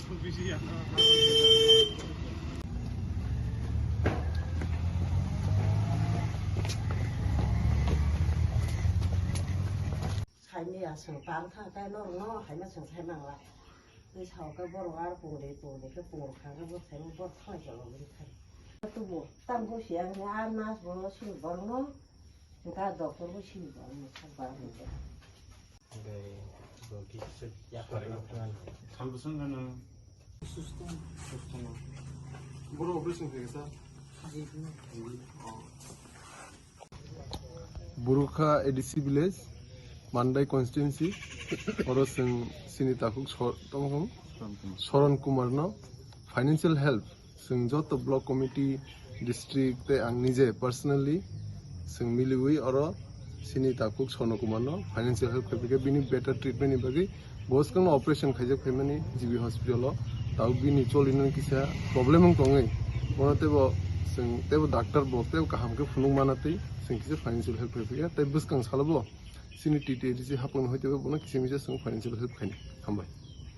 삶이야 성빵타 대노노 하면 성살망라 그 사오가 보러가 봉래 그 봉으로 가가 뭐 되는 뭐 터져 우리 타 또뭐 땅고 시야 그냥 안나서 뭐 신벌노 다 dokter 신벌 뭐 참바는데 네 여기 약발이가 잠부 순간은 수스톤 뭐로 오peration 되겠어? Burukha ADC village, Mandai constituency, Orosing Sinitakuk Soran Kumar no financial help. Sing Jot block committee district te ang nije personally sing miliwi oro Sinitakuk Sono Kumar no financial help ke bini better treatment ni bagi bos kang operation khajak family GB hospital lo tau bini cholin kisa problem ang tongai monate bo sing tebo doctor bo tebo kaham ke phunung manate sing kisa financial help ke tai bus kang salabo sini TTDC hapon hoite bo bona kisi misa sing financial help khani hambai